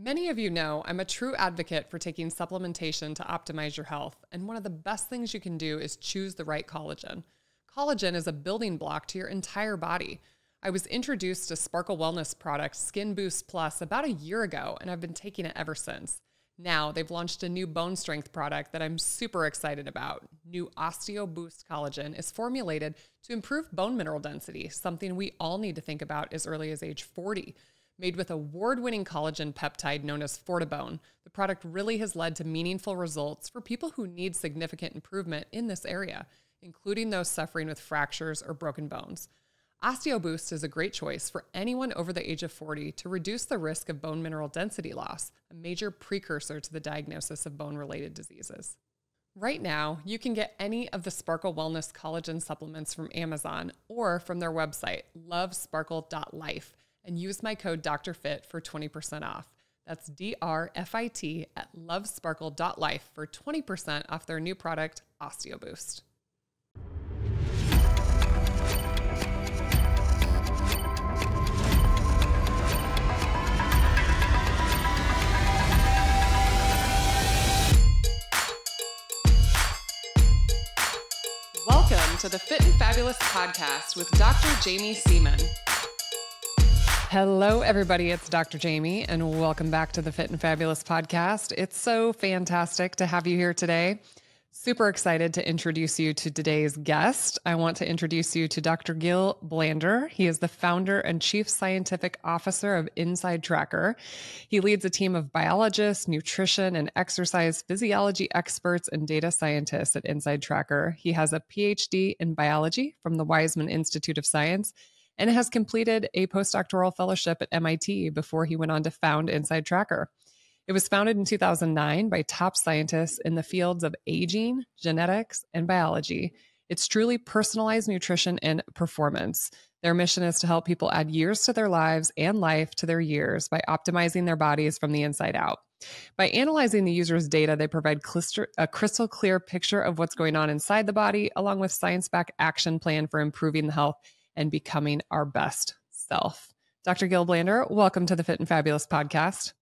Many of you know I'm a true advocate for taking supplementation to optimize your health, and one of the best things you can do is choose the right collagen. Collagen is a building block to your entire body. I was introduced to Sparkle Wellness product Skin Boost Plus about a year ago, and I've been taking it ever since. Now they've launched a new bone strength product that I'm super excited about. New Osteo Boost Collagen is formulated to improve bone mineral density, something we all need to think about as early as age 40. Made with award-winning collagen peptide known as Fortibone, the product really has led to meaningful results for people who need significant improvement in this area, including those suffering with fractures or broken bones. OsteoBoost is a great choice for anyone over the age of 40 to reduce the risk of bone mineral density loss, a major precursor to the diagnosis of bone-related diseases. Right now, you can get any of the Sparkle Wellness collagen supplements from Amazon or from their website, lovesparkle.life, and use my code DrFit for 20% off. That's DRFIT at lovesparkle.life for 20% off their new product, OsteoBoost. Welcome to the Fit and Fabulous podcast with Dr. Jaime Seaman. Hello, everybody. It's Dr. Jaime, and welcome back to the Fit and Fabulous podcast. It's so fantastic to have you here today. Super excited to introduce you to today's guest. I want to introduce you to Dr. Gil Blander. He is the founder and chief scientific officer of InsideTracker. He leads a team of biologists, nutrition, and exercise physiology experts and data scientists at InsideTracker. He has a Ph.D. in biology from the Weizmann Institute of Science and has completed a Post Doctoral fellowship at MIT before he went on to found InsideTracker. It was founded in 2009 by top scientists in the fields of aging, genetics, and biology. It's truly personalized nutrition and performance. Their mission is to help people add years to their lives and life to their years by optimizing their bodies from the inside out. By analyzing the user's data, they provide a crystal clear picture of what's going on inside the body, along with science-backed action plan for improving the health and becoming our best self. Dr. Gil Blander, welcome to the Fit and Fabulous podcast.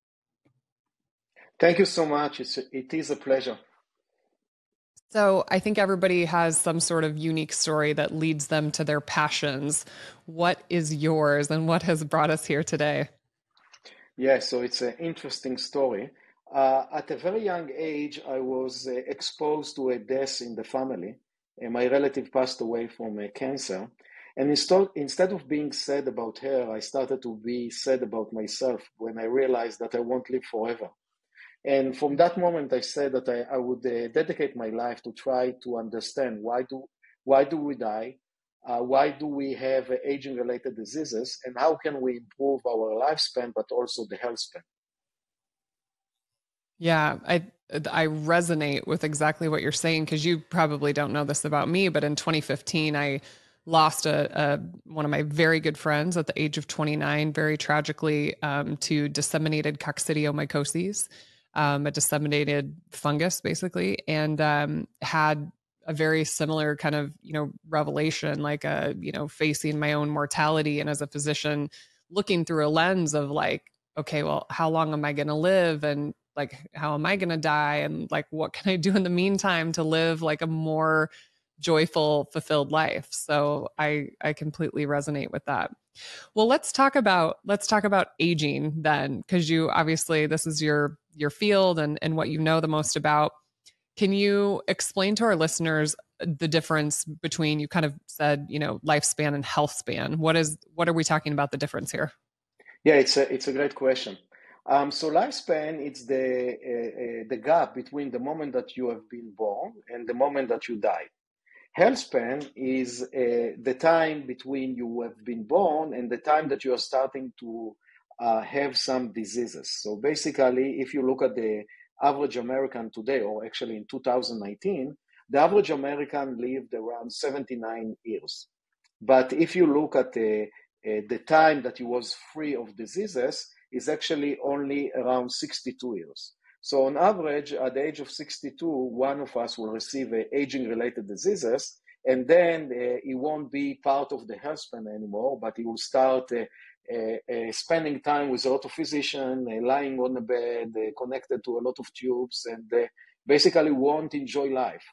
Thank you so much. It is a pleasure. So I think everybody has some sort of unique story that leads them to their passions. What is yours and what has brought us here today? Yeah, so it's an interesting story. At a very young age, I was exposed to a death in the family. My relative passed away from cancer. And instead of being sad about her, I started to be sad about myself when I realized that I won't live forever. And from that moment, I said that I would dedicate my life to try to understand why do we die, why do we have aging-related diseases, and how can we improve our lifespan, but also the health span. Yeah, I resonate with exactly what you're saying, because you probably don't know this about me, but in 2015, I lost one of my very good friends at the age of 29, very tragically, to disseminated coccidiomycosis, a disseminated fungus, basically, and had a very similar kind of, revelation, like facing my own mortality. And as a physician, looking through a lens of like, okay, well, how long am I going to live? And like, how am I going to die? And like, what can I do in the meantime to live like a more joyful, fulfilled life? So I completely resonate with that. Well, let's talk about aging then, because you obviously, this is your field and what you know the most about. Can you explain to our listeners the difference between, you kind of said, lifespan and health span? What are we talking about, the difference here? Yeah, it's a great question. So lifespan, it's the gap between the moment that you have been born and the moment that you die. Health span is the time between you have been born and the time that you are starting to have some diseases. So basically, if you look at the average American today, or actually in 2019, the average American lived around 79 years. But if you look at the time that he was free of diseases, is actually only around 62 years. So on average, at the age of 62, one of us will receive aging-related diseases, and then he won't be part of the health span anymore, but he will start spending time with a lot of physicians, lying on the bed, connected to a lot of tubes, and basically won't enjoy life.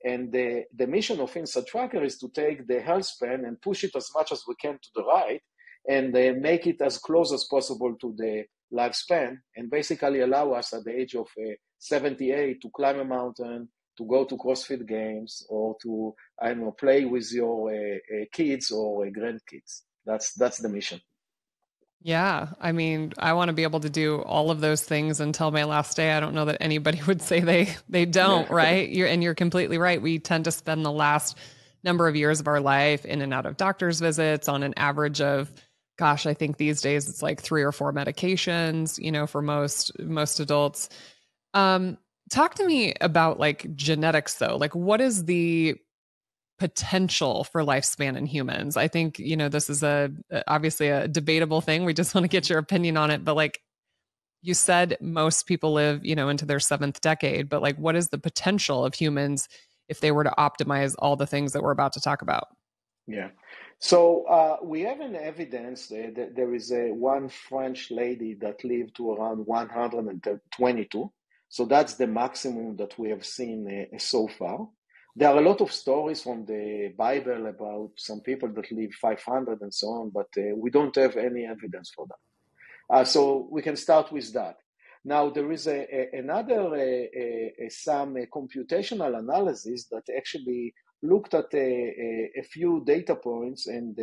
And the mission of InsideTracker is to take the health span and push it as much as we can to the right, and make it as close as possible to the lifespan, and basically allow us at the age of 78 to climb a mountain, to go to CrossFit games, or to, I don't know, play with your kids or grandkids. That's the mission. Yeah. I mean, I want to be able to do all of those things until my last day. I don't know that anybody would say they don't, right? You're completely right. We tend to spend the last number of years of our life in and out of doctor's visits on an average of, gosh, I think these days it's like 3 or 4 medications, for most adults. Talk to me about like genetics though. Like what is the potential for lifespan in humans? I think, this is obviously a debatable thing. We just want to get your opinion on it. But like you said, most people live, into their 7th decade, but like, what is the potential of humans if they were to optimize all the things that we're about to talk about? Yeah. So we have an evidence that there is one French lady that lived to around 122. So that's the maximum that we have seen so far. There are a lot of stories from the Bible about some people that live 500 and so on, but we don't have any evidence for that. So we can start with that. Now, there is another some computational analysis that actually looked at a few data points and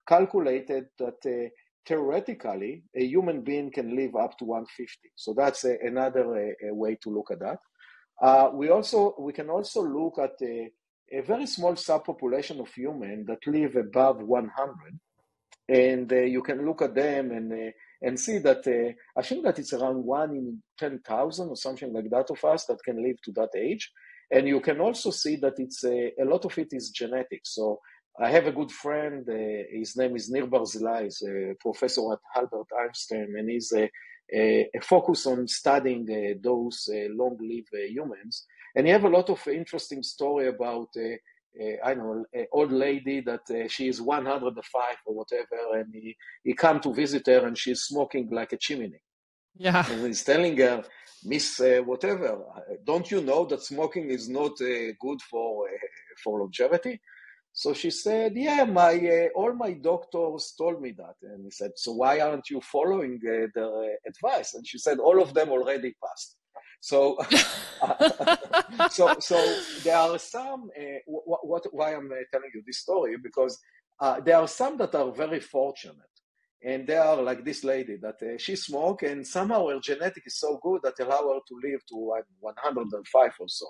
calculated that theoretically a human being can live up to 150. So that's another way to look at that. We can also look at a very small subpopulation of humans that live above 100, and you can look at them and see that I think that it's around 1 in 10,000 or something like that of us that can live to that age. And you can also see that it's a lot of it is genetic. So I have a good friend, his name is Nir Barzilai, he's a professor at Albert Einstein, and he's a focus on studying those long-lived humans. And he have a lot of interesting story about, I know, an old lady that she is 105 or whatever, and he come to visit her and she's smoking like a chimney. Yeah. And he's telling her, Miss whatever, don't you know that smoking is not good for longevity? So she said, yeah, all my doctors told me that. And he said, so why aren't you following their advice? And she said, all of them already passed. So, so there are some, why I'm telling you this story, because there are some that are very fortunate. And they are like this lady that she smoked, and somehow her genetic is so good that allow her to live to 105 or so.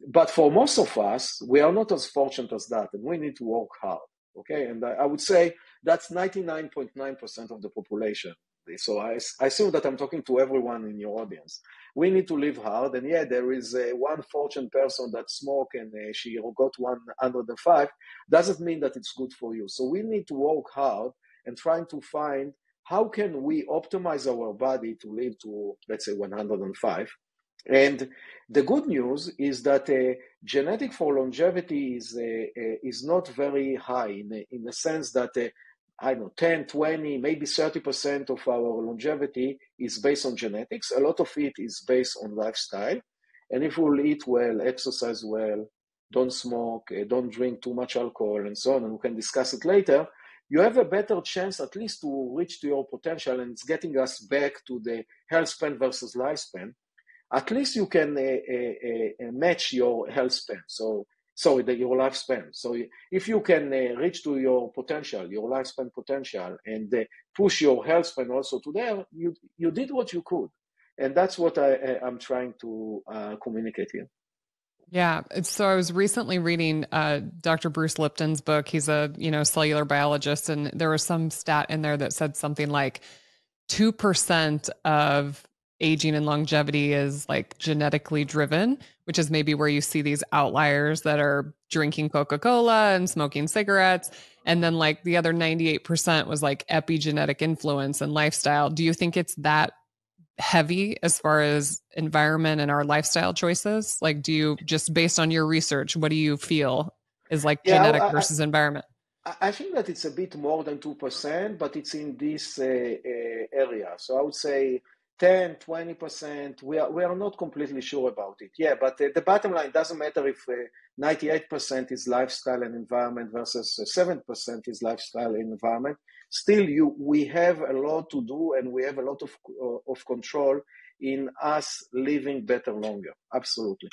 But for most of us, we are not as fortunate as that, and we need to work hard, okay? And I would say that's 99.9% of the population. So I assume that I'm talking to everyone in your audience. We need to live hard, and yeah, there is one fortunate person that smoke and she got 105. Doesn't mean that it's good for you. So we need to work hard and trying to find how can we optimize our body to live to, let's say, 105. And the good news is that genetic for longevity is not very high in the sense that, I don't know, 10, 20, maybe 30% of our longevity is based on genetics. A lot of it is based on lifestyle. And if we'll eat well, exercise well, don't smoke, don't drink too much alcohol, and so on, and we can discuss it later, you have a better chance at least to reach to your potential, and it's getting us back to the health span versus lifespan. At least you can match your health span. Your lifespan. So if you can reach to your potential, your lifespan potential, and push your health span also to there, you did what you could. And that's what I'm trying to communicate here. Yeah. So I was recently reading Dr. Bruce Lipton's book. He's a, cellular biologist, and there was some stat in there that said something like 2% of aging and longevity is like genetically driven, which is maybe where you see these outliers that are drinking Coca-Cola and smoking cigarettes. And then like the other 98% was like epigenetic influence and lifestyle. Do you think it's that heavy as far as environment and our lifestyle choices? Like, do you just based on your research, what do you feel is like genetic versus environment? I think that it's a bit more than 2%, but it's in this area. So I would say 10, 20%. We are not completely sure about it. Yeah, but the bottom line doesn't matter if 98% is lifestyle and environment versus 7% is lifestyle and environment. Still, we have a lot to do, and we have a lot of control in us living better longer. Absolutely.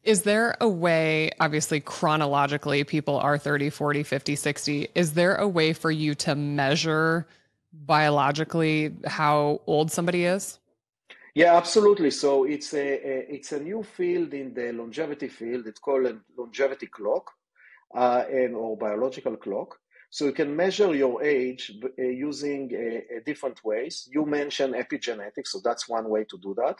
Is there a way, obviously chronologically, people are 30, 40, 50, 60. Is there a way for you to measure biologically how old somebody is? Yeah, absolutely. So it's a new field in the longevity field. It's called a longevity clock, or biological clock. So you can measure your age using different ways. You mentioned epigenetics, so that's one way to do that.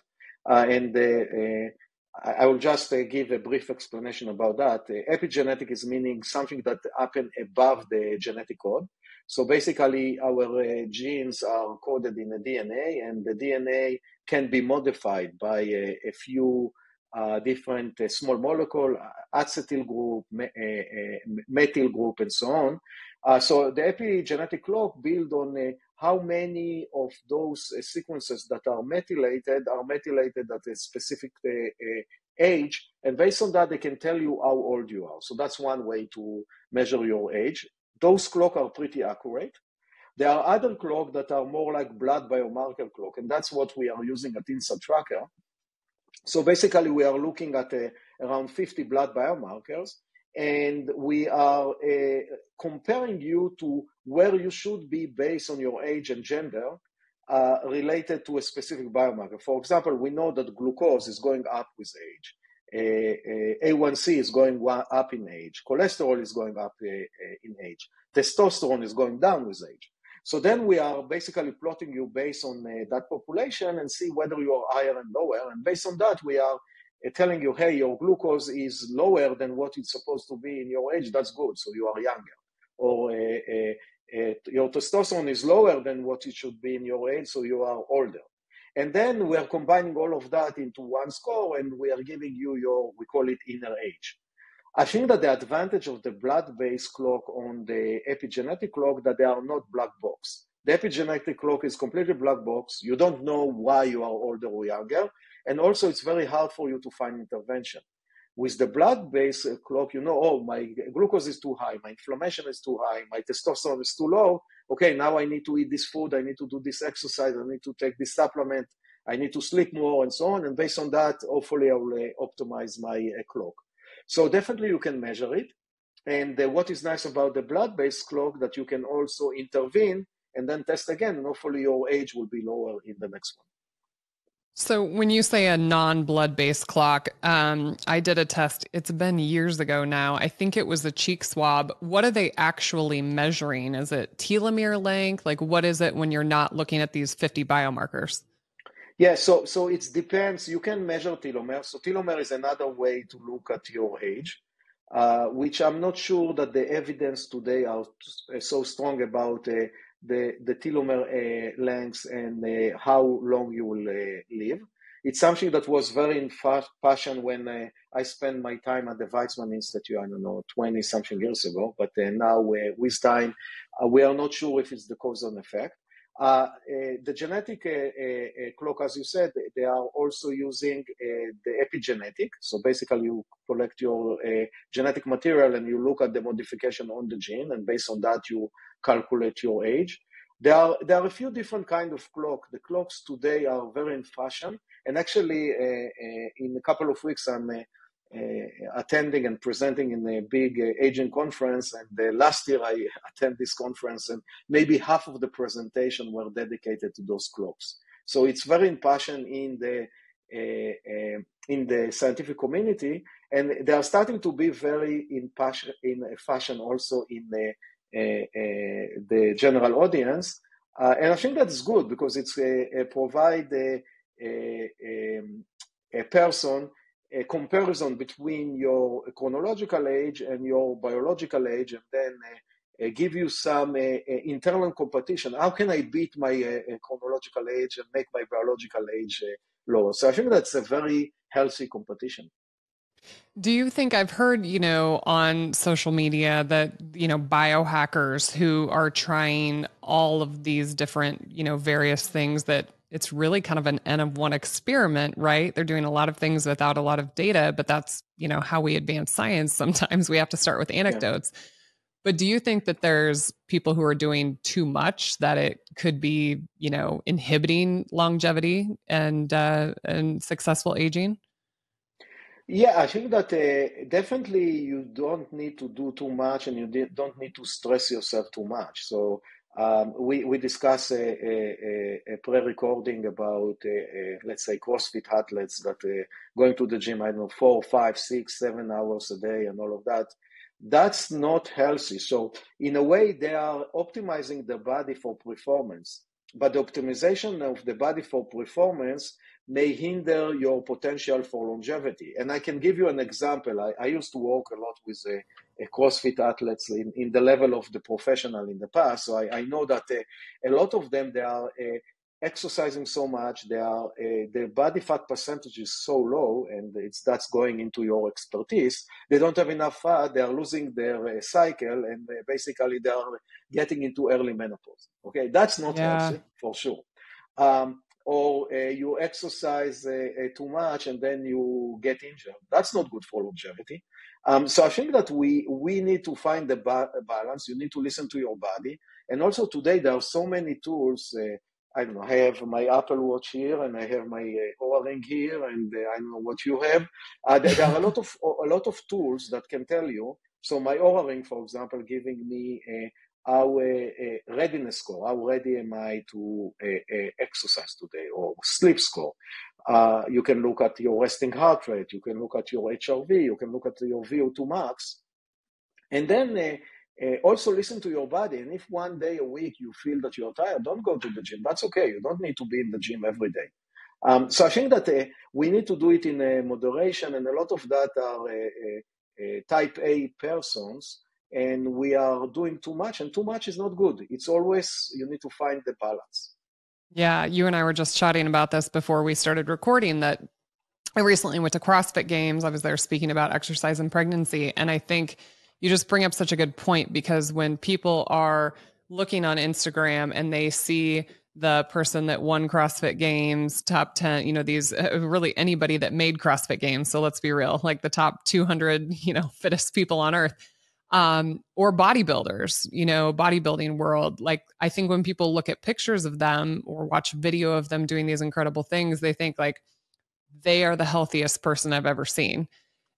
I will just give a brief explanation about that. Epigenetic is meaning something that happened above the genetic code. So basically, our genes are coded in the DNA, and the DNA can be modified by a few different small molecule, acetyl group, methyl group, and so on. So the epigenetic clock build on how many of those sequences that are methylated at a specific age, and based on that, they can tell you how old you are. So that's one way to measure your age. Those clocks are pretty accurate. There are other clocks that are more like blood biomarker clock, and that's what we are using at InsideTracker. So basically, we are looking at around 50 blood biomarkers, and we are comparing you to where you should be based on your age and gender related to a specific biomarker. For example, we know that glucose is going up with age. A1C is going up in age. Cholesterol is going up in age. Testosterone is going down with age. So then we are basically plotting you based on that population and see whether you are higher and lower. And based on that, we are telling you, hey, your glucose is lower than what it's supposed to be in your age. That's good. So you are younger. Or your testosterone is lower than what it should be in your age. So you are older. And then we are combining all of that into one score, and we are giving you we call it inner age. I think that the advantage of the blood-based clock on the epigenetic clock that they are not black box. The epigenetic clock is completely black box. You don't know why you are older or younger. And also it's very hard for you to find intervention. With the blood-based clock, you know, oh, my glucose is too high, my inflammation is too high, my testosterone is too low. Okay, now I need to eat this food, I need to do this exercise, I need to take this supplement, I need to sleep more, and so on. And based on that, hopefully I will optimize my clock. So definitely you can measure it. And what is nice about the blood-based clock that you can also intervene and then test again, and hopefully your age will be lower in the next one. So when you say a non-blood-based clock, I did a test. It's been years ago now. I think it was a cheek swab. What are they actually measuring? Is it telomere length? Like, what is it when you're not looking at these 50 biomarkers? Yeah, so it depends. You can measure telomere. So telomere is another way to look at your age, which I'm not sure that the evidence today are so strong about the telomere lengths and how long you will live. It's something that was very in fashion when I spent my time at the Weizmann Institute, I don't know, 20-something years ago. But now with time, we are not sure if it's the cause and effect. The genetic clock, as you said, they are also using the epigenetic. So basically you collect your genetic material and you look at the modification on the gene, and based on that you calculate your age. There are a few different kinds of clock. The clocks today are very in fashion, and actually in a couple of weeks I'm attending and presenting in a big aging conference, and last year I attended this conference, and maybe half of the presentation were dedicated to those clocks. So it's very in passion in the scientific community, and they are starting to be very in fashion also in the general audience, and I think that's good because it's provide a person a comparison between your chronological age and your biological age, and then give you some internal competition. How can I beat my chronological age and make my biological age lower? So I think that's a very healthy competition. Do you think I've heard, on social media that, biohackers who are trying all of these different, various things that it's really kind of an N of one experiment, right? They're doing a lot of things without a lot of data, but that's, how we advance science. Sometimes we have to start with Yeah. anecdotes. But do you think that there's people who are doing too much that it could be, inhibiting longevity and successful aging? Yeah, I think that definitely you don't need to do too much and you don't need to stress yourself too much. So we discuss a pre-recording about, let's say, CrossFit athletes that going to the gym, I don't know, 4, 5, 6, 7 hours a day and all of that. That's not healthy. So in a way, they are optimizing the body for performance. But the optimization of the body for performance may hinder your potential for longevity. And I can give you an example. I used to work a lot with a CrossFit athletes in the level of the professional in the past. So I know that a lot of them, they are exercising so much, their body fat percentage is so low, and that's going into your expertise. They don't have enough fat, they are losing their cycle, and basically they are getting into early menopause. Okay, that's not Yeah. healthy for sure. Or you exercise too much and then you get injured. That's not good for longevity. So I think that we need to find the balance. You need to listen to your body. And also today there are so many tools. I don't know, I have my Apple Watch here and I have my Oura Ring here, and I don't know what you have. There are a lot of tools that can tell you. So my Oura Ring, for example, giving me how readiness score, how ready am I to exercise today, or sleep score. You can look at your resting heart rate, you can look at your HRV, you can look at your VO2 max, and then also listen to your body. And if one day a week you feel that you're tired, don't go to the gym. That's okay. You don't need to be in the gym every day. So I think that we need to do it in moderation, and a lot of that are type A persons, and we are doing too much, and too much is not good. It's always, you need to find the balance. Yeah, you and I were just chatting about this before we started recording that I recently went to CrossFit Games. I was there speaking about exercise and pregnancy. And I think you just bring up such a good point, because when people are looking on Instagram and they see the person that won CrossFit Games, top 10, these really anybody that made CrossFit Games. So let's be real, like the top 200, fittest people on earth, or bodybuilders, bodybuilding world. Like, I think when people look at pictures of them or watch video of them doing these incredible things, they think like they are the healthiest person I've ever seen.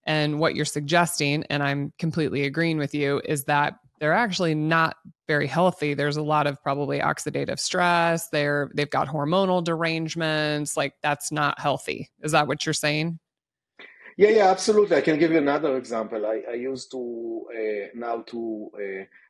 And what you're suggesting, and I'm completely agreeing with you, is that they're actually not very healthy. There's a lot of probably oxidative stress. They've got hormonal derangements. Like, that's not healthy. Is that what you're saying? Yeah, absolutely. I can give you another example. I used to now to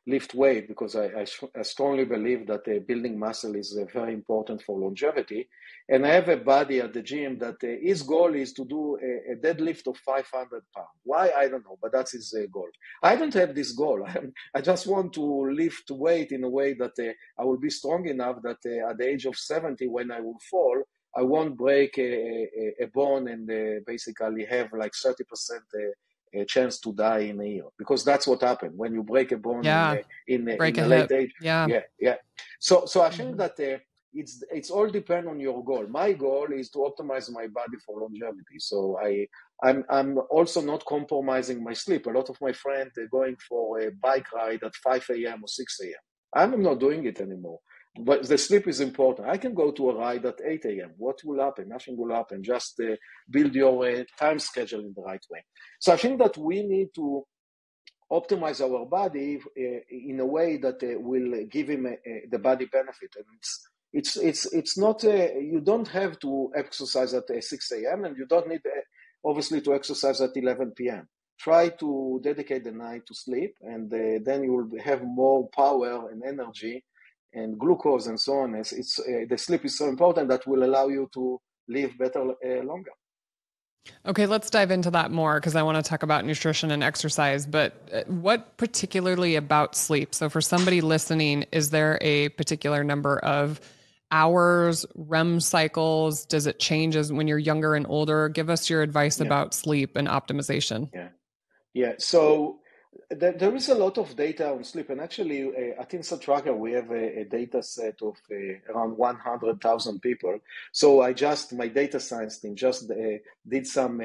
lift weight because I strongly believe that building muscle is very important for longevity. And I have a buddy at the gym that his goal is to do a deadlift of 500 pounds. Why? I don't know, but that's his goal. I don't have this goal. I just want to lift weight in a way that I will be strong enough that at the age of 70, when I will fall, I won't break a bone and basically have like 30% a chance to die in a year, because that's what happened when you break a bone Yeah. Break in a a late hip. age. Yeah. Yeah, yeah. So I think Mhm. that it's all depend on your goal. My goal is to optimize my body for longevity. So I'm also not compromising my sleep. A lot of my friends are going for a bike ride at 5 a.m. or 6 a.m. I'm not doing it anymore. But the sleep is important. I can go to a ride at 8 a.m. What will happen? Nothing will happen. Just build your time schedule in the right way. So I think that we need to optimize our body in a way that will give him the body benefit. And it's not, you don't have to exercise at 6 a.m. and you don't need, obviously, to exercise at 11 p.m. Try to dedicate the night to sleep, and then you will have more power and energy and glucose and so on. The sleep is so important that will allow you to live better longer. Okay, let's dive into that more, because I want to talk about nutrition and exercise. But what particularly about sleep? So, for somebody listening, is there a particular number of hours, REM cycles? Does it change as when you're younger and older? Give us your advice Yeah, about sleep and optimization. yeah, yeah. So there is a lot of data on sleep, and actually, at InsideTracker, we have a data set of around 100,000 people. So my data science team just did some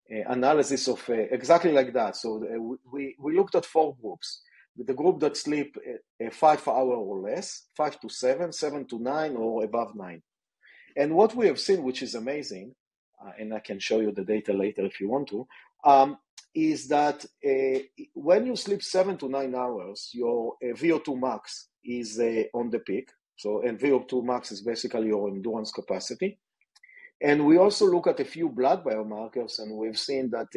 analysis of exactly like that. So we looked at four groups. The group that sleep 5 hours or less, 5 to 7, 7 to 9, or above 9. And what we have seen, which is amazing, and I can show you the data later if you want to, is that when you sleep 7 to 9 hours, your VO2 max is on the peak. So, and VO2 max is basically your endurance capacity. And we also look at a few blood biomarkers, and we've seen that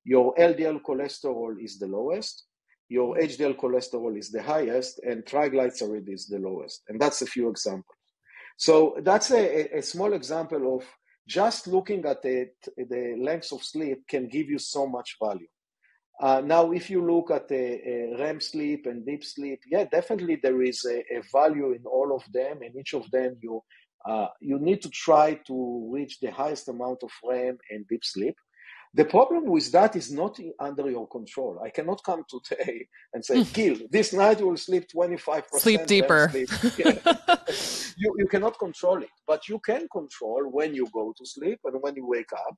your LDL cholesterol is the lowest, your HDL cholesterol is the highest, and triglyceride is the lowest. And that's a few examples. So that's a small example of just looking at the length of sleep can give you so much value. Now, if you look at the REM sleep and deep sleep, yeah, definitely there is a value in all of them, and each of them you need to try to reach the highest amount of REM and deep sleep. The problem with that is not under your control. I cannot come today and say, Gil, this night you will sleep 25% Sleep REM deeper. sleep. Yeah. You cannot control it, but you can control when you go to sleep and when you wake up.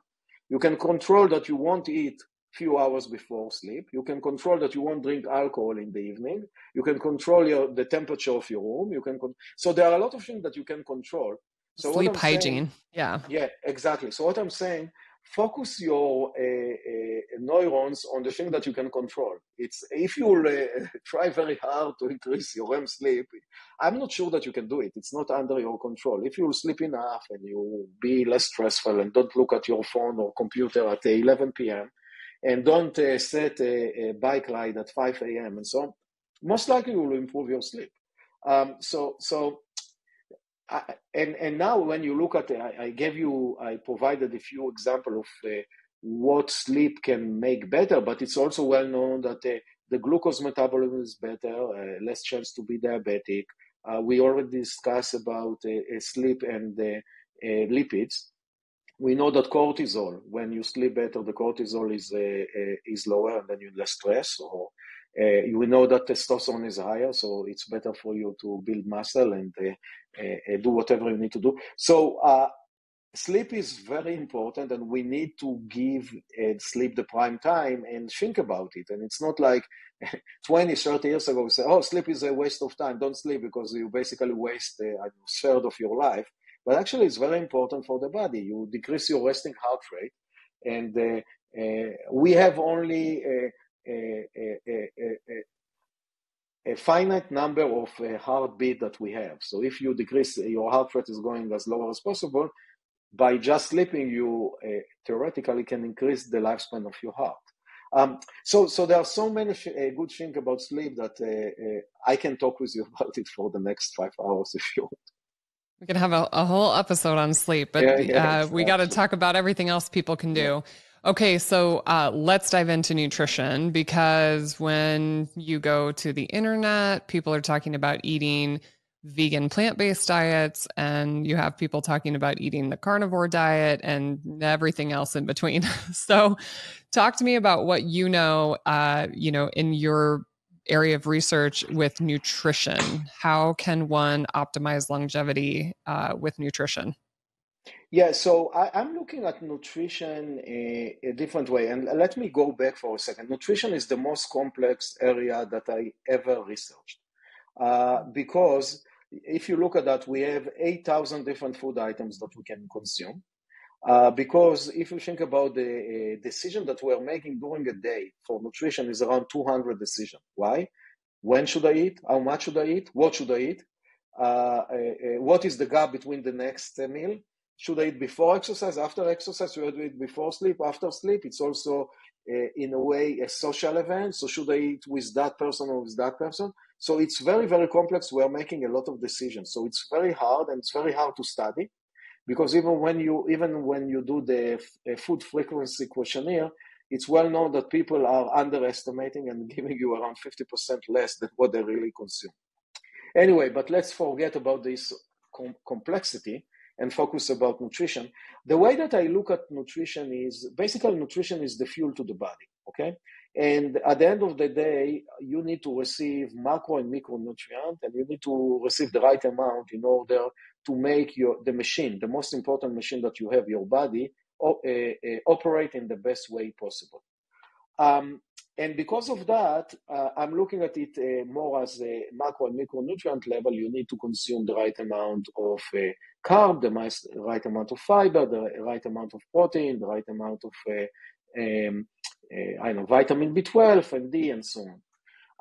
You can control that you won't eat few hours before sleep. You can control that you won't drink alcohol in the evening. You can control the temperature of your room. So there are a lot of things that you can control. So what Sleep I'm saying, hygiene. Yeah. yeah, exactly. So what I'm saying, focus your neurons on the thing that you can control. It's if you try very hard to increase your REM sleep, I'm not sure that you can do it. It's not under your control. If you sleep enough and you be less stressful and don't look at your phone or computer at 11 p.m. and don't set a bike ride at 5 a.m. and so on, most likely you will improve your sleep. And now when you look at it, I provided a few examples of what sleep can make better, but it's also well known that the glucose metabolism is better, less chance to be diabetic. We already discussed about sleep and lipids. We know that cortisol, when you sleep better, the cortisol is lower and then you're less stressed. Or we know that testosterone is higher, so it's better for you to build muscle and do whatever you need to do. So sleep is very important, and we need to give sleep the prime time and think about it. And it's not like 20, 30 years ago, we say, oh, sleep is a waste of time. Don't sleep because you basically waste a third of your life. But actually, it's very important for the body. You decrease your resting heart rate. And we have only a finite number of heartbeat that we have. So if you decrease, your heart rate is going as low as possible. By just sleeping, you theoretically can increase the lifespan of your heart. So there are so many good things about sleep that I can talk with you about it for the next 5 hours if you want. We could have a whole episode on sleep, but we got to talk about everything else people can do. Yeah. Okay, so let's dive into nutrition, because when you go to the internet, people are talking about eating vegan plant-based diets, and you have people talking about eating the carnivore diet and everything else in between. So talk to me about what you know in your area of research with nutrition. How can one optimize longevity with nutrition? Yeah, so I'm looking at nutrition a different way. And let me go back for a second. Nutrition is the most complex area that I ever researched. Because if you look at that, we have 8,000 different food items that we can consume. Because if you think about the decision that we're making during a day for nutrition is around 200 decisions. Why? When should I eat? How much should I eat? What should I eat? What is the gap between the next meal? Should I eat before exercise, after exercise? Should I eat before sleep, after sleep? It's also, in a way, a social event. So should I eat with that person or with that person? So it's very, very complex. We're making a lot of decisions. So it's very hard, and it's very hard to study. Because even when you do the food frequency questionnaire, it's well known that people are underestimating and giving you around 50% less than what they really consume. Anyway, but let's forget about this. complexity and focus about nutrition. The way that I look at nutrition is basically nutrition is the fuel to the body, okay? And at the end of the day, you need to receive macro and micronutrient, and you need to receive the right amount in order to make the machine, the most important machine that you have, your body, operate in the best way possible. And because of that, I'm looking at it more as a macro and micronutrient level. You need to consume the right amount of carb, the right amount of fiber, the right amount of protein, the right amount of vitamin B12 and D and so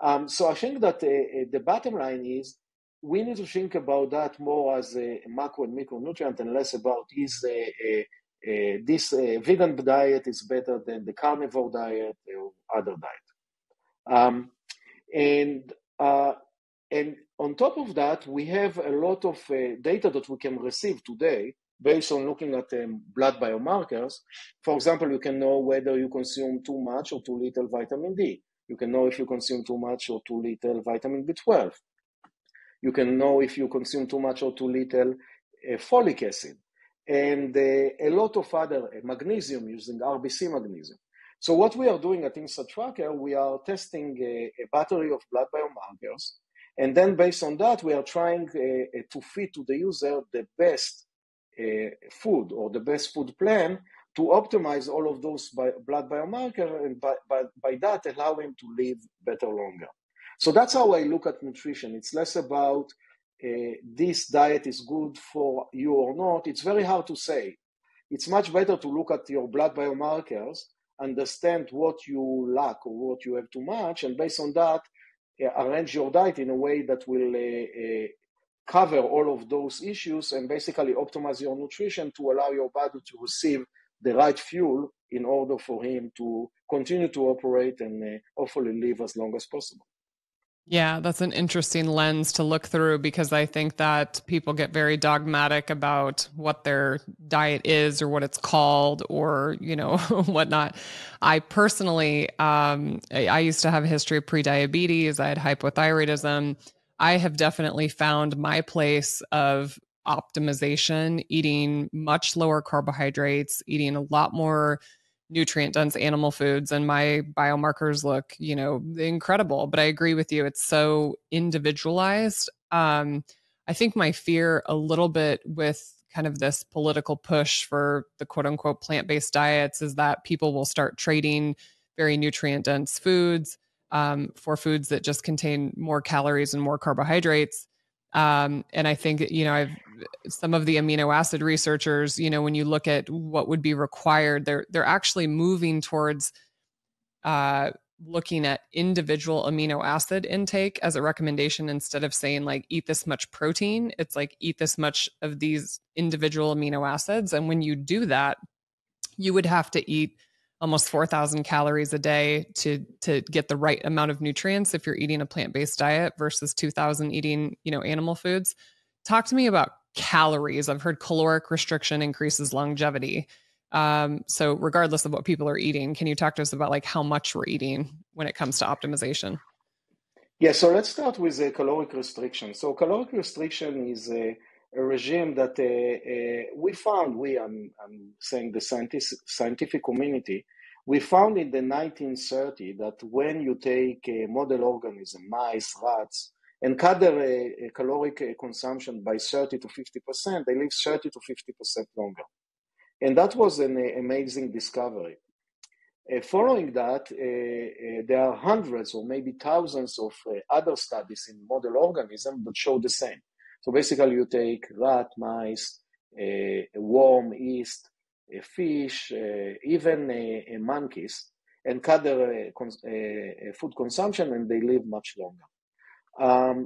on. So I think that the bottom line is we need to think about that more as a macro and micronutrient and less about this vegan diet is better than the carnivore diet or other diet. And on top of that, we have a lot of data that we can receive today based on looking at blood biomarkers. For example, you can know whether you consume too much or too little vitamin D. You can know if you consume too much or too little vitamin B12. You can know if you consume too much or too little folic acid. And a lot of other magnesium using RBC magnesium. So what we are doing at InsideTracker, we are testing a battery of blood biomarkers. And then based on that, we are trying to feed to the user the best food or the best food plan to optimize all of those blood biomarkers and by that allow him to live better longer. So that's how I look at nutrition. It's less about this diet is good for you or not. It's very hard to say. It's much better to look at your blood biomarkers, understand what you lack or what you have too much, and based on that, arrange your diet in a way that will cover all of those issues and basically optimize your nutrition to allow your body to receive the right fuel in order for him to continue to operate and hopefully live as long as possible. Yeah, that's an interesting lens to look through because I think that people get very dogmatic about what their diet is or what it's called or, whatnot. I personally, I used to have a history of prediabetes. I had hypothyroidism. I have definitely found my place of optimization, eating much lower carbohydrates, eating a lot more nutrient dense animal foods, and my biomarkers look, incredible. But I agree with you. It's so individualized. I think my fear a little bit with kind of this political push for the quote unquote plant-based diets is that people will start trading very nutrient dense foods for foods that just contain more calories and more carbohydrates. And I think, some of the amino acid researchers, when you look at what would be required, they're actually moving towards looking at individual amino acid intake as a recommendation instead of saying like, eat this much protein. It's like, eat this much of these individual amino acids. And when you do that, you would have to eat almost 4,000 calories a day to get the right amount of nutrients if you're eating a plant-based diet versus 2,000 eating, animal foods. Talk to me about calories. I've heard caloric restriction increases longevity. So regardless of what people are eating, can you talk to us about like how much we're eating when it comes to optimization? Yeah, so let's start with caloric restriction. So caloric restriction is a regime that we found, I'm saying the scientific community, we found in the 1930s that when you take a model organism, mice, rats, and cut their caloric consumption by 30 to 50%, they live 30 to 50% longer. And that was an amazing discovery. Following that, there are hundreds or maybe thousands of other studies in model organisms that show the same. So basically you take rat, mice, a worm, yeast, a fish, even monkeys, and cut their food consumption and they live much longer.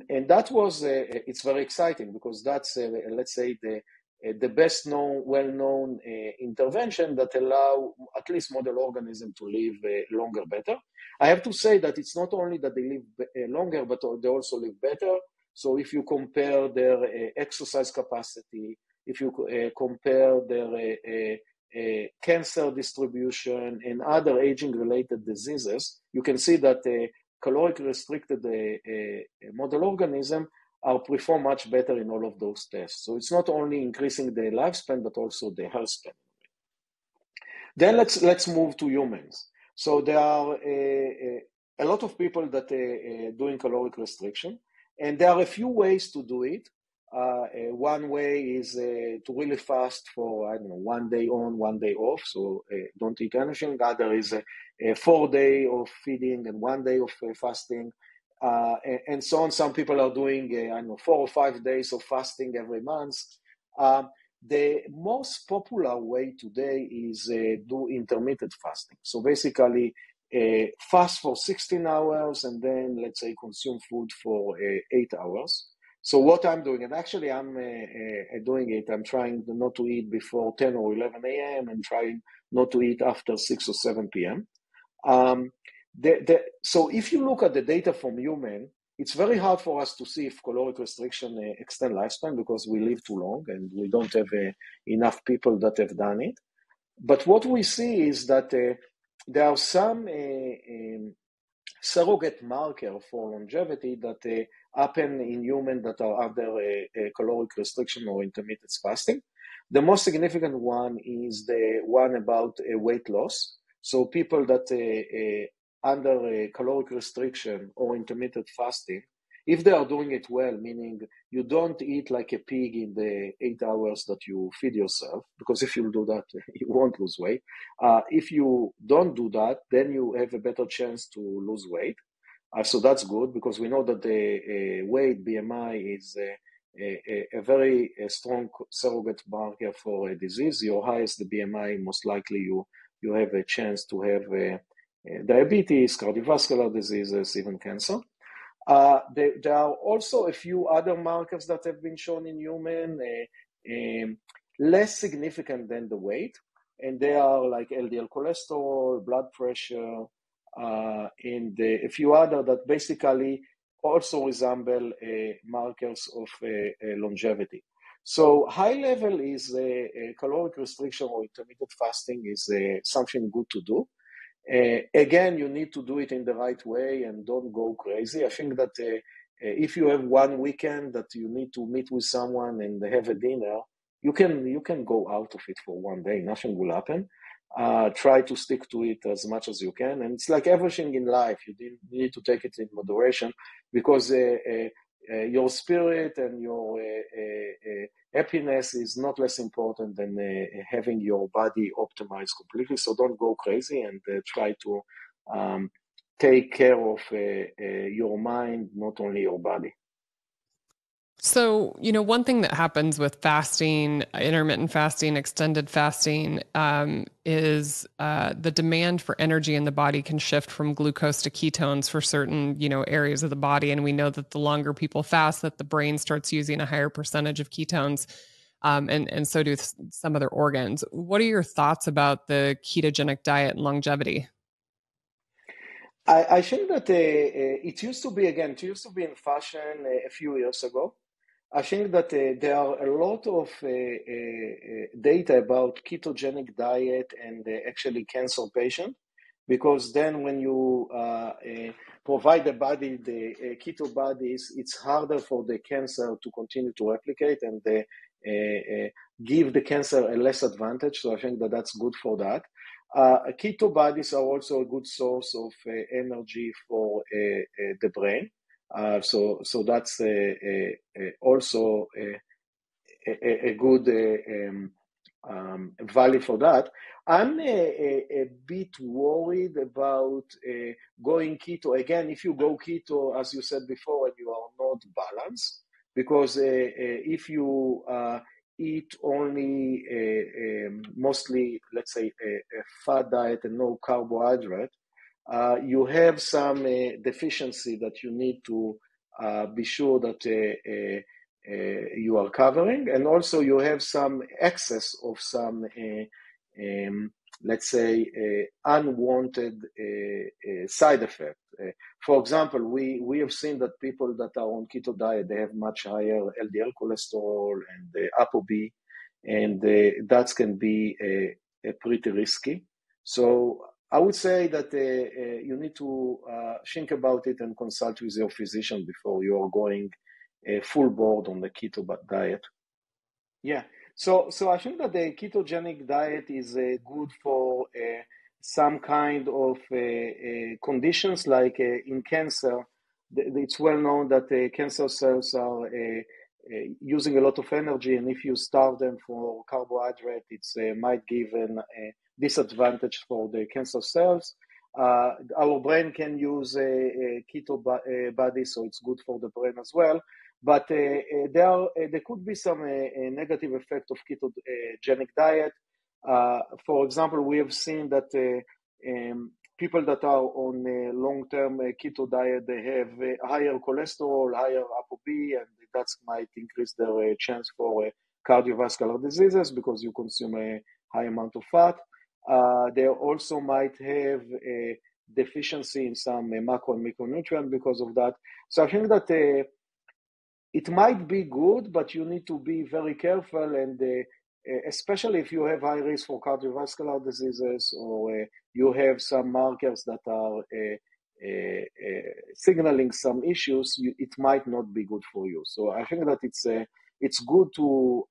And that was, it's very exciting because that's, let's say, the best known, well-known intervention that allow at least model organism to live longer, better. I have to say that it's not only that they live longer, but they also live better. So if you compare their exercise capacity, if you compare their cancer distribution and other aging-related diseases, you can see that caloric restricted model organism perform much better in all of those tests. So it's not only increasing the lifespan, but also the health span. Then let's move to humans. So there are a lot of people that are doing caloric restriction, and there are a few ways to do it. One way is to really fast for, I don't know, 1 day on, 1 day off, so don't eat anything. Other is a 4 day of feeding and 1 day of fasting, and so on. Some people are doing, I don't know, 4 or 5 days of fasting every month. The most popular way today is do intermittent fasting. So basically, fast for 16 hours and then, let's say, consume food for 8 hours. So what I'm doing, and actually I'm doing it, I'm trying not to eat before 10 or 11 a.m. and trying not to eat after 6 or 7 p.m. So if you look at the data from human, it's very hard for us to see if caloric restriction extend lifespan because we live too long and we don't have enough people that have done it. But what we see is that there are some surrogate marker for longevity that happen in humans that are under caloric restriction or intermittent fasting. The most significant one is the one about weight loss. So people that under caloric restriction or intermittent fasting, if they are doing it well, meaning you don't eat like a pig in the 8 hours that you feed yourself, because if you do that, you won't lose weight. If you don't do that, then you have a better chance to lose weight. So that's good because we know that the weight, BMI, is a very strong surrogate marker for a disease. Your highest the BMI, most likely you have a chance to have diabetes, cardiovascular diseases, even cancer. There are also a few other markers that have been shown in human, less significant than the weight, and they are like LDL cholesterol, blood pressure, and a few other that basically also resemble markers of longevity. So high level is caloric restriction or intermittent fasting is something good to do. Again, you need to do it in the right way and don't go crazy. I think that if you have one weekend that you need to meet with someone and have a dinner, you can go out of it for 1 day. Nothing will happen. Try to stick to it as much as you can. And it's like everything in life. You need to take it in moderation because your spirit and your happiness is not less important than having your body optimized completely. So don't go crazy and try to take care of your mind, not only your body. So, one thing that happens with fasting, intermittent fasting, extended fasting, is the demand for energy in the body can shift from glucose to ketones for certain, areas of the body. And we know that the longer people fast, that the brain starts using a higher percentage of ketones, and so do some other organs. What are your thoughts about the ketogenic diet and longevity? I think that it used to be in fashion a few years ago. I think that there are a lot of data about ketogenic diet and actually cancer patient, because then when you provide the body the keto bodies, it's harder for the cancer to continue to replicate and give the cancer a less advantage. So I think that that's good for that. Keto bodies are also a good source of energy for the brain. So that's also a good value for that. I'm a bit worried about going keto. Again, if you go keto, as you said before, and you are not balanced, because if you eat only mostly, let's say, a fat diet and no carbohydrate, you have some deficiency that you need to be sure that you are covering, and also you have some excess of some, let's say, unwanted side effect. For example, we have seen that people that are on keto diet, they have much higher LDL cholesterol and ApoB, and that can be pretty risky. So I would say that you need to think about it and consult with your physician before you are going full board on the keto diet. Yeah, so I think that the ketogenic diet is good for some kind of conditions like in cancer. It's well known that cancer cells are using a lot of energy, and if you starve them for carbohydrate, it's might give a disadvantage for the cancer cells. Our brain can use a keto body, so it's good for the brain as well. But there could be some negative effect of ketogenic diet. For example, we have seen that people that are on a long-term keto diet, they have higher cholesterol, higher ApoB, and that might increase their chance for cardiovascular diseases because you consume a high amount of fat. They also might have a deficiency in some macro and micronutrient because of that. So I think that it might be good, but you need to be very careful, and especially if you have high risk for cardiovascular diseases or you have some markers that are signaling some issues, it might not be good for you. So I think that it's good to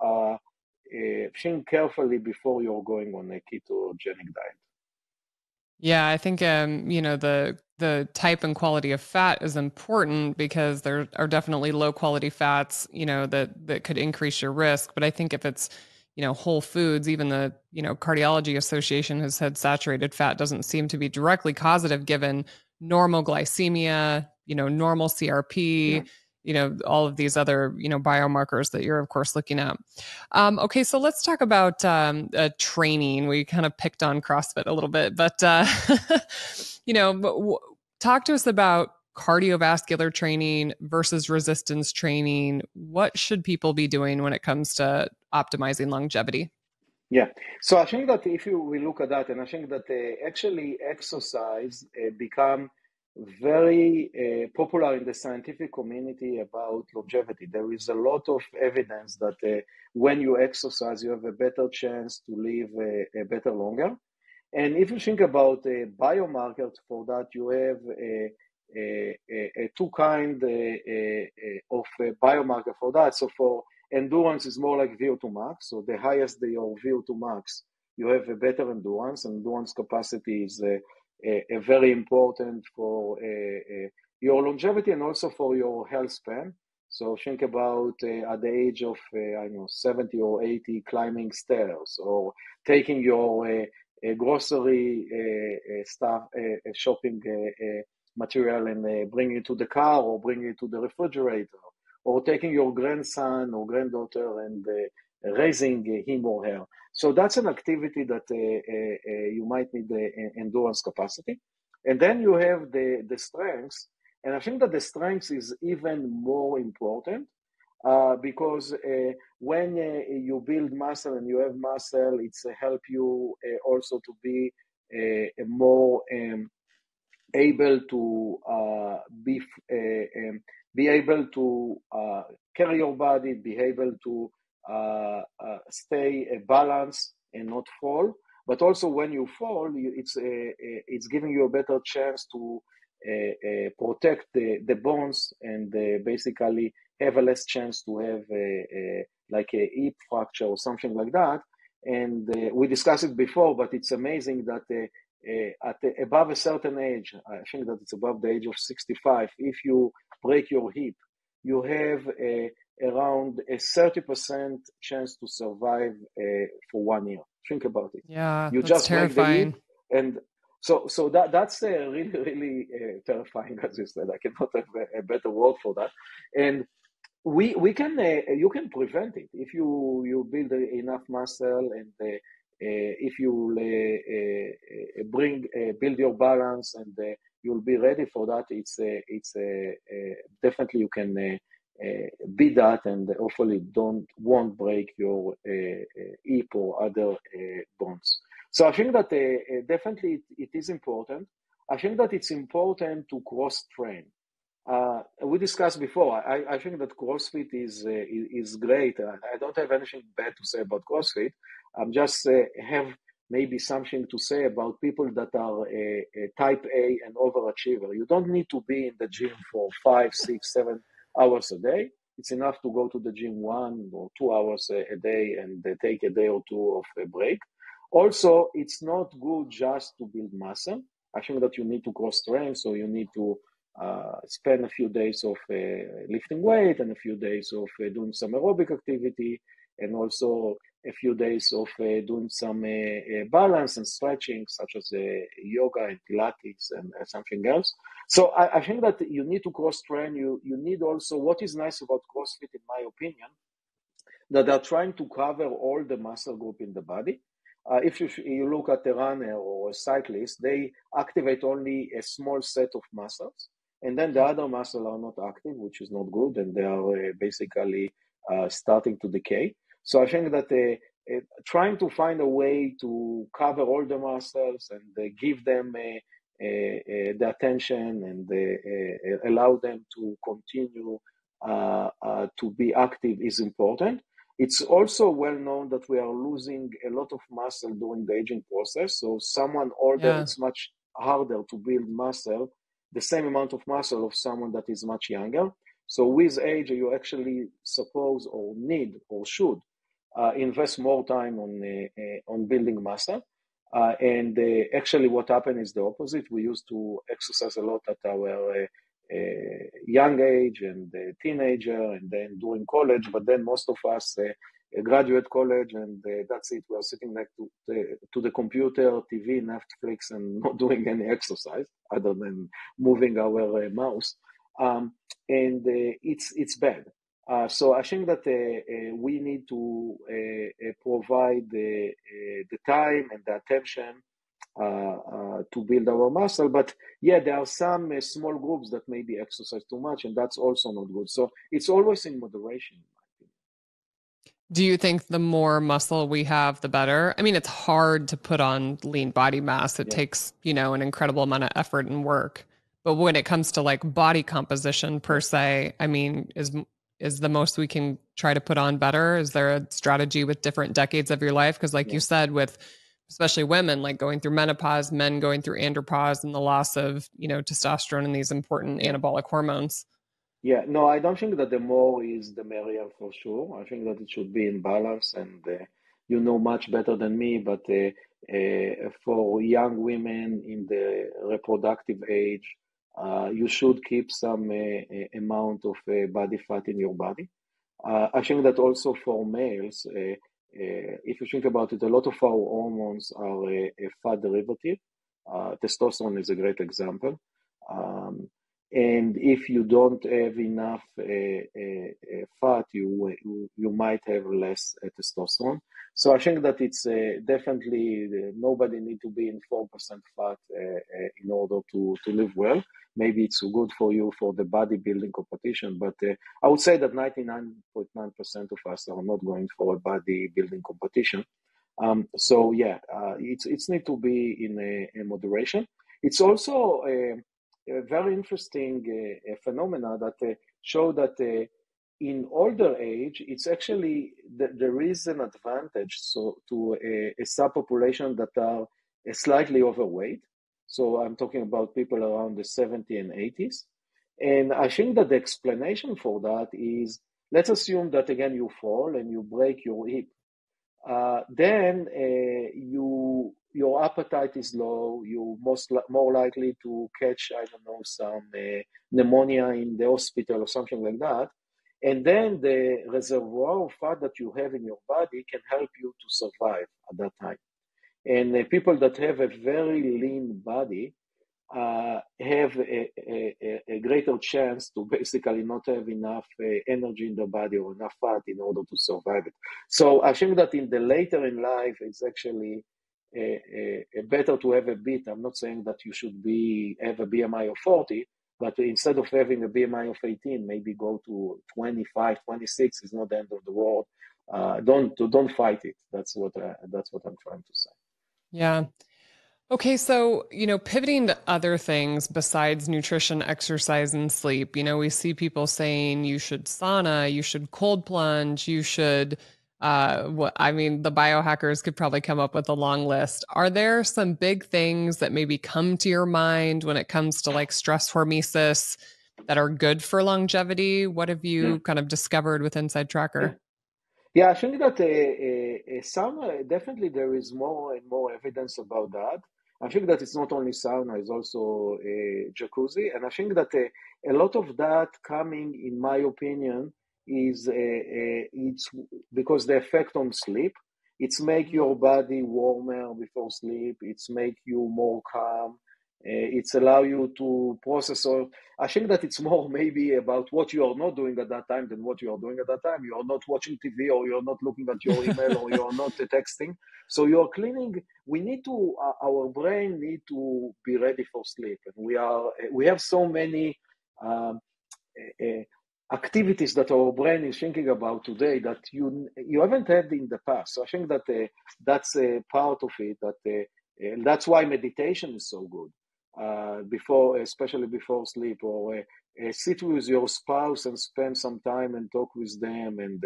think carefully before you're going on a ketogenic diet. Yeah, I think the type and quality of fat is important because there are definitely low quality fats, that could increase your risk. But I think if it's, whole foods, even the, Cardiology Association has said saturated fat doesn't seem to be directly causative given normal glycemia, normal CRP, all of these other, biomarkers that you're of course looking at. Okay, so let's talk about training. We kind of picked on CrossFit a little bit, but talk to us about cardiovascular training versus resistance training. What should people be doing when it comes to optimizing longevity? Yeah, so I think that if we look at that, and I think that actually exercise become very popular in the scientific community about longevity. There is a lot of evidence that when you exercise, you have a better chance to live better longer. And if you think about biomarkers for that, you have two kind of biomarker for that. So for endurance is more like VO2 max. So the higher your VO2 max, you have a better endurance. Endurance capacity is very important for your longevity and also for your health span. So think about at the age of 70 or 80, climbing stairs or taking your grocery stuff, shopping material and bringing it to the car or bringing it to the refrigerator, or taking your grandson or granddaughter and raising him or her. So that's an activity that you might need the endurance capacity. And then you have the strengths. And I think that the strengths is even more important because when you build muscle and you have muscle, it's help you also to be more able to be able to carry your body, be able to stay balanced and not fall. But also when you fall, it's giving you a better chance to protect the bones and basically have a less chance to have like a hip fracture or something like that. And we discussed it before, but it's amazing that above a certain age, I think that it's above the age of 65, if you break your hip, you have around a 30% chance to survive for 1 year. Think about it. Yeah, you that's just terrifying. Break the hip, and so that's really, really terrifying, as you said. I cannot have a better word for that. And we can you can prevent it if you build enough muscle and if you build your balance and you'll be ready for that. It's definitely you can beat that and hopefully won't break your hip or other bones. So I think that definitely it is important. I think that it's important to cross train. We discussed before. I think that CrossFit is great. I don't have anything bad to say about CrossFit. I'm just have maybe something to say about people that are type A and overachiever. You don't need to be in the gym for 5, 6, 7 hours a day. It's enough to go to the gym 1 or 2 hours a day and take a day or two of a break. Also, it's not good just to build muscle. I think that you need to cross train, so you need to spend a few days of lifting weight and a few days of doing some aerobic activity, and also a few days of doing some balance and stretching, such as yoga and Pilates and something else. So I think that you need to cross train. You need also, what is nice about CrossFit, in my opinion, that they're trying to cover all the muscle group in the body. If you look at a runner or a cyclist, they activate only a small set of muscles, and then the other muscles are not active, which is not good, and they are basically starting to decay. So I think that trying to find a way to cover all the muscles and give them the attention and allow them to continue to be active is important. It's also well known that we are losing a lot of muscle during the aging process. So someone older, it's much harder to build muscle, the same amount of muscle of someone that is much younger. So with age, you actually suppose or need or should invest more time on building muscle. And actually what happened is the opposite. We used to exercise a lot at our young age and teenager and then during college, but then most of us graduate college and that's it. We are sitting next to the computer, TV, Netflix, and not doing any exercise other than moving our mouse. And it's bad. So I think that we need to provide the time and the attention to build our muscle. But yeah, there are some small groups that maybe exercise too much, and that's also not good. So it's always in moderation. Do you think the more muscle we have, the better? I mean, it's hard to put on lean body mass. It takes, an incredible amount of effort and work. But when it comes to like body composition per se, I mean, is the most we can try to put on better? Is there a strategy with different decades of your life? Because like you said, with especially women, like going through menopause, men going through andropause and the loss of, testosterone and these important anabolic hormones. Yeah, no, I don't think that the more is the merrier for sure. I think that it should be in balance, and you know much better than me, but for young women in the reproductive age, you should keep some amount of body fat in your body. I think that also for males, if you think about it, a lot of our hormones are a fat derivative. Testosterone is a great example. And if you don't have enough fat, you might have less testosterone. So I think that it's definitely nobody need to be in 4% fat in order to live well. Maybe it's good for you for the bodybuilding competition, but I would say that 99.9% of us are not going for a bodybuilding competition. So yeah, it's need to be in a moderation. It's also a very interesting phenomena that show that in older age, it's actually there is an advantage to a subpopulation that are slightly overweight. So I'm talking about people around the 70 and 80s. And I think that the explanation for that is, let's assume that again you fall and you break your hip. Then your appetite is low. You're more likely to catch, I don't know, some pneumonia in the hospital or something like that. And then the reservoir of fat that you have in your body can help you to survive at that time. And people that have a very lean body have a greater chance to basically not have enough energy in the body or enough fat in order to survive it. So I think that in the later in life, it's actually better to have a bit. I'm not saying that you should have a BMI of 40, but instead of having a BMI of 18, maybe go to 25, 26 is not the end of the world. Don't fight it. That's what I'm trying to say. Yeah. Okay, so, pivoting to other things besides nutrition, exercise, and sleep, we see people saying you should sauna, you should cold plunge, you should, the biohackers could probably come up with a long list. Are there some big things that maybe come to your mind when it comes to like stress hormesis, that are good for longevity? What have Yeah. you kind of discovered with Yeah. InsideTracker? Yeah, I think that sauna, definitely there is more and more evidence about that. I think that it's not only sauna, it's also jacuzzi. And I think that a lot of that coming, in my opinion, is it's because the effect on sleep. It's make Mm. your body warmer before sleep. It's make you more calm. It's allow you to process all. I think that it's more maybe about what you are not doing at that time than what you are doing at that time. You are not watching TV, or you're not looking at your email, or you're not texting. So you're cleaning. We need to, our brain need to be ready for sleep. And we have so many um, activities that our brain is thinking about today that you haven't had in the past. So I think that that's a part of it. That's why meditation is so good. Before, especially before sleep, or sit with your spouse and spend some time and talk with them, and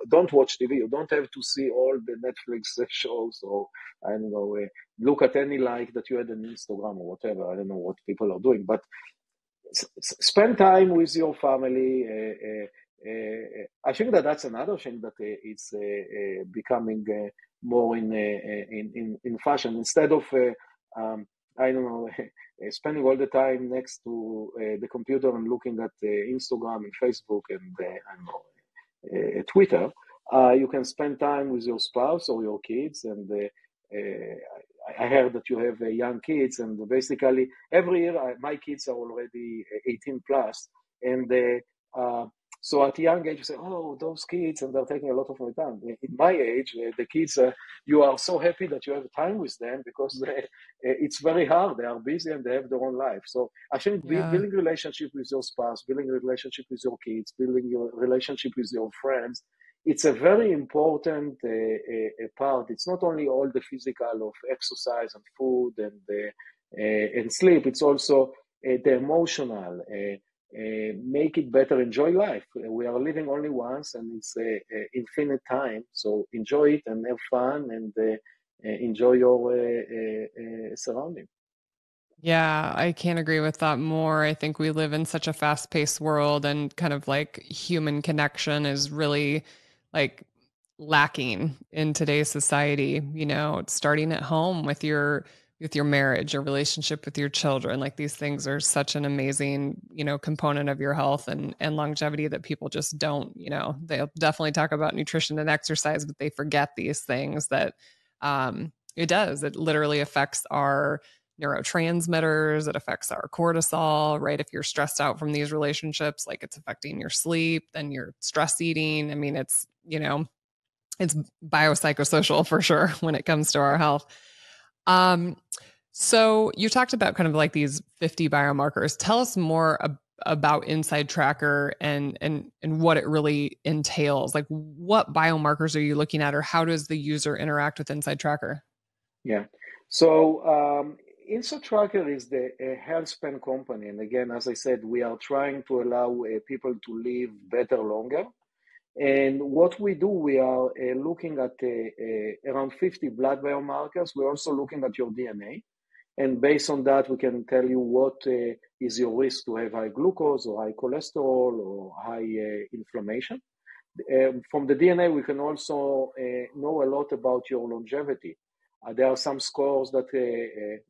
don't watch TV. You don't have to see all the Netflix shows, or I don't know, look at any like that you had on Instagram or whatever. I don't know what people are doing, but spend time with your family. I think that that's another thing that it's becoming more in fashion. Instead of I don't know, spending all the time next to the computer and looking at Instagram and Facebook and I don't know, Twitter, you can spend time with your spouse or your kids. And I heard that you have young kids, and basically every year my kids are already 18 plus, and so at a young age you say, oh, those kids, and they're taking a lot of my time. In my age, the kids, you are so happy that you have time with them, because it's very hard. They are busy and they have their own life. So I think Yeah. building relationship with your spouse, building a relationship with your kids, building your relationship with your friends, it's a very important part. It's not only all the physical of exercise and food and sleep. It's also the emotional. Make it better. Enjoy life. We are living only once, and it's infinite time. So enjoy it and have fun, and enjoy your surrounding. Yeah, I can't agree with that more. I think we live in such a fast-paced world, and kind of like human connection is really like lacking in today's society. You know, it's starting at home with your marriage, your relationship with your children. Like these things are such an amazing, component of your health and longevity that people just don't, they'll definitely talk about nutrition and exercise, but they forget these things that it does. It literally affects our neurotransmitters. It affects our cortisol, right? If you're stressed out from these relationships, like it's affecting your sleep, then you're stress eating. I mean, it's biopsychosocial for sure when it comes to our health. Um, so you talked about kind of like these 50 biomarkers. Tell us more about InsideTracker and what it really entails. Like what biomarkers are you looking at, or how does the user interact with InsideTracker? Yeah. So InsideTracker is the health span company, and again, as I said, we are trying to allow people to live better, longer. And what we do, we are looking at around 50 blood biomarkers. We're also looking at your DNA. And based on that, we can tell you what is your risk to have high glucose or high cholesterol or high inflammation. From the DNA, we can also know a lot about your longevity. There are some scores that,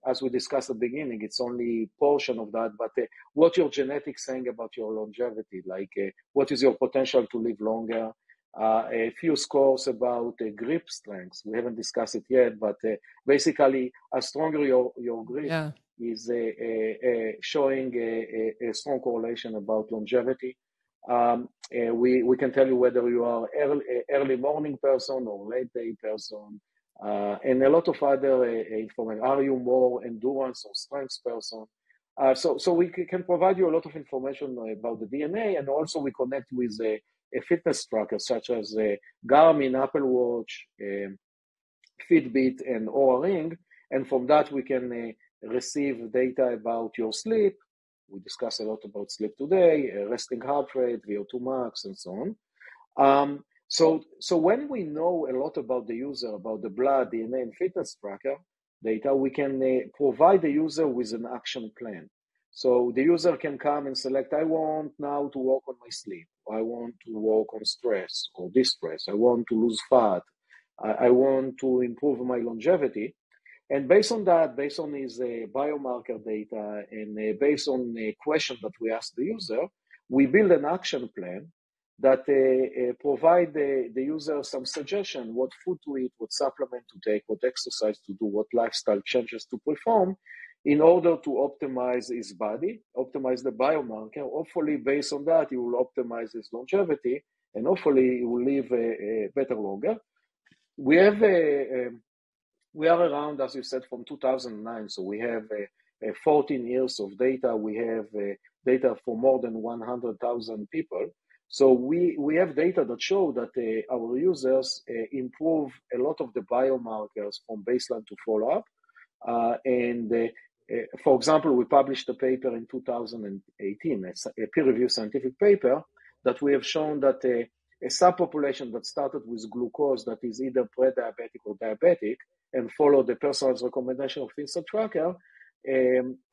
as we discussed at the beginning, it's only portion of that, but what your genetics saying about your longevity, like what is your potential to live longer, a few scores about grip strength. We haven't discussed it yet, but basically, as stronger your grip Yeah. is showing a strong correlation about longevity. We can tell you whether you are early morning person or late day person, and a lot of other information. Are you more endurance or strength person? So we can provide you a lot of information about the DNA, and also we connect with a fitness tracker such as Garmin, Apple Watch, Fitbit, and Oura Ring, and from that we can receive data about your sleep. We discuss a lot about sleep today, resting heart rate, VO2 max, and so on. So when we know a lot about the user, about the blood, DNA, and fitness tracker data, we can provide the user with an action plan. So the user can come and select, I want now to work on my sleep, or I want to work on stress or distress, I want to lose fat, I want to improve my longevity. And based on that, based on his biomarker data and based on a question that we ask the user, we build an action plan that provide the user some suggestion, what food to eat, what supplement to take, what exercise to do, what lifestyle changes to perform in order to optimize his body, optimize the biomarker. Hopefully, based on that, he will optimize his longevity and hopefully he will live better longer. We have we are around, as you said, from 2009, so we have 14 years of data. We have data for more than 100,000 people. So we have data that show that our users improve a lot of the biomarkers from baseline to follow-up. For example, we published a paper in 2018, a peer-reviewed scientific paper, that we have shown that a subpopulation that started with glucose that is either pre-diabetic or diabetic and follow the personalized recommendation of InsideTracker,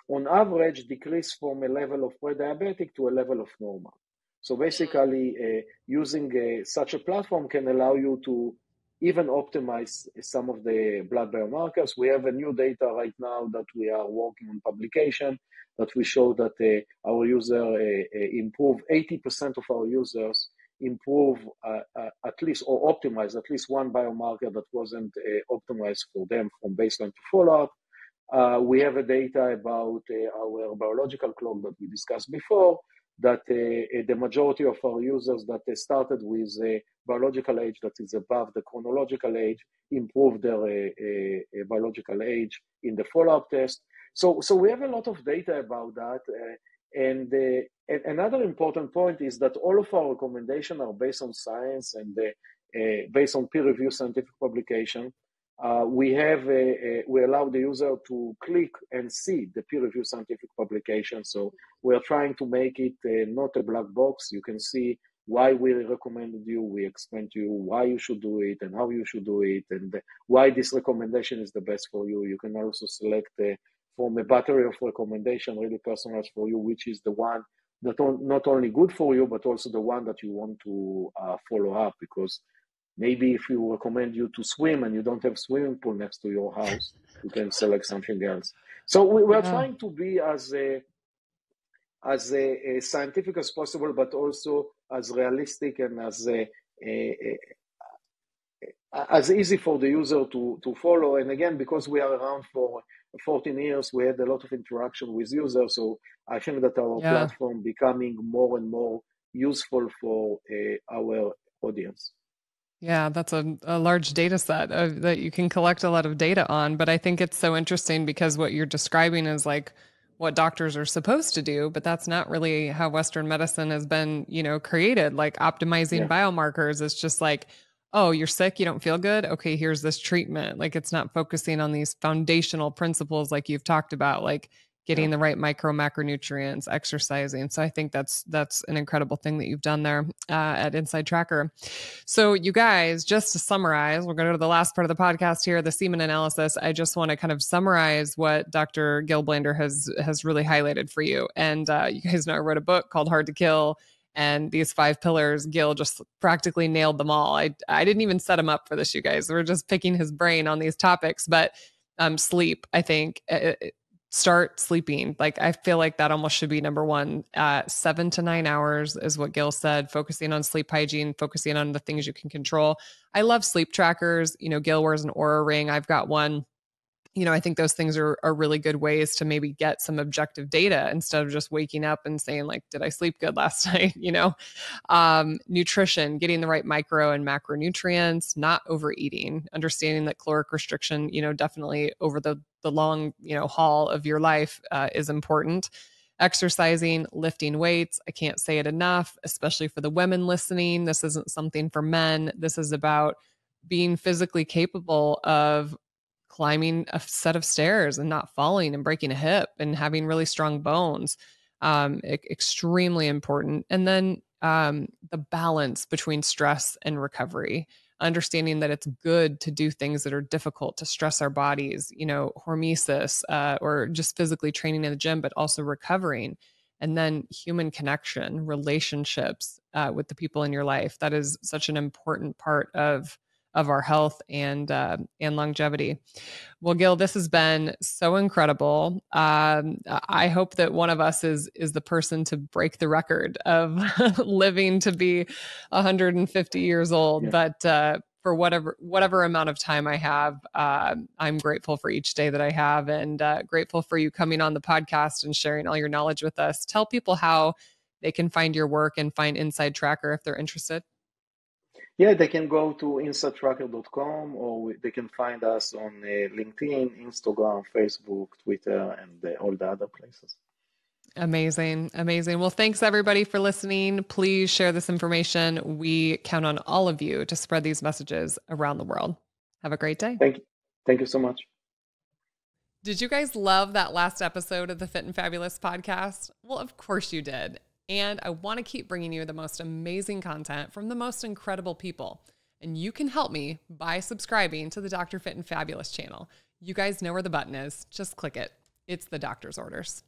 on average decrease from a level of pre-diabetic to a level of normal. So basically, using such a platform can allow you to even optimize some of the blood biomarkers. We have a new data right now that we are working on publication that we show that our user improve, 80% of our users improve at least or optimize at least one biomarker that wasn't optimized for them from baseline to follow-up. We have a data about our biological clock that we discussed before, that the majority of our users that started with a biological age that is above the chronological age improve their biological age in the follow-up test. So we have a lot of data about that. And another important point is that all of our recommendations are based on science and based on peer-reviewed scientific publication. We allow the user to click and see the peer-reviewed scientific publication. So we are trying to make it not a black box. You can see why we recommended you. We explain to you why you should do it and how you should do it and why this recommendation is the best for you. You can also select from a battery of recommendation, really personalized for you, which is the one that not only good for you, but also the one that you want to follow up. Because maybe if you recommend you to swim and you don't have swimming pool next to your house, you can select something else. So we are trying to be as scientific as possible, but also as realistic and as easy for the user to follow. And again, because we are around for 14 years, we had a lot of interaction with users. So I think that our platform becoming more and more useful for our audience. Yeah, that's a large data set that you can collect a lot of data on. But I think it's so interesting because what you're describing is like what doctors are supposed to do, but that's not really how Western medicine has been, created. Like optimizing biomarkers is just like, oh, you're sick, you don't feel good. Okay, here's this treatment. Like it's not focusing on these foundational principles like you've talked about, like getting the right micro macronutrients, exercising. So I think that's an incredible thing that you've done there at InsideTracker. So you guys, just to summarize, we're going to go to the last part of the podcast here, the semen analysis. I just want to kind of summarize what Dr. Gil Blander has really highlighted for you. And you guys know I wrote a book called Hard to Kill. And these 5 pillars, Gil just practically nailed them all. I didn't even set him up for this, you guys. We're just picking his brain on these topics. But sleep, I think, start sleeping. Like I feel like that almost should be number one. 7 to 9 hours is what Gil said, focusing on sleep hygiene, focusing on the things you can control. I love sleep trackers. Gil wears an Oura ring. I've got one. I think those things are really good ways to maybe get some objective data instead of just waking up and saying like, did I sleep good last night? Nutrition, getting the right micro and macronutrients, not overeating, understanding that caloric restriction, definitely over the long, haul of your life is important. Exercising, lifting weights. I can't say it enough, especially for the women listening. This isn't something for men. This is about being physically capable of climbing a set of stairs and not falling and breaking a hip and having really strong bones. Extremely important. And then the balance between stress and recovery. understanding that it's good to do things that are difficult, to stress our bodies, hormesis, or just physically training in the gym, but also recovering. And then human connection, relationships with the people in your life. That is such an important part of our health and longevity. Well, Gil, this has been so incredible. I hope that one of us is the person to break the record of living to be 150 years old. Yeah. But for whatever amount of time I have, I'm grateful for each day that I have, and grateful for you coming on the podcast and sharing all your knowledge with us. Tell people how they can find your work and find InsideTracker if they're interested. Yeah, they can go to InsideTracker.com, or they can find us on LinkedIn, Instagram, Facebook, Twitter, and all the other places. Amazing. Amazing. Well, thanks everybody for listening. Please share this information. We count on all of you to spread these messages around the world. Have a great day. Thank you. Thank you so much. Did you guys love that last episode of the Fit and Fabulous podcast? Well, of course you did. And I want to keep bringing you the most amazing content from the most incredible people. And you can help me by subscribing to the Dr. Fit and Fabulous channel. You guys know where the button is. Just click it. It's the doctor's orders.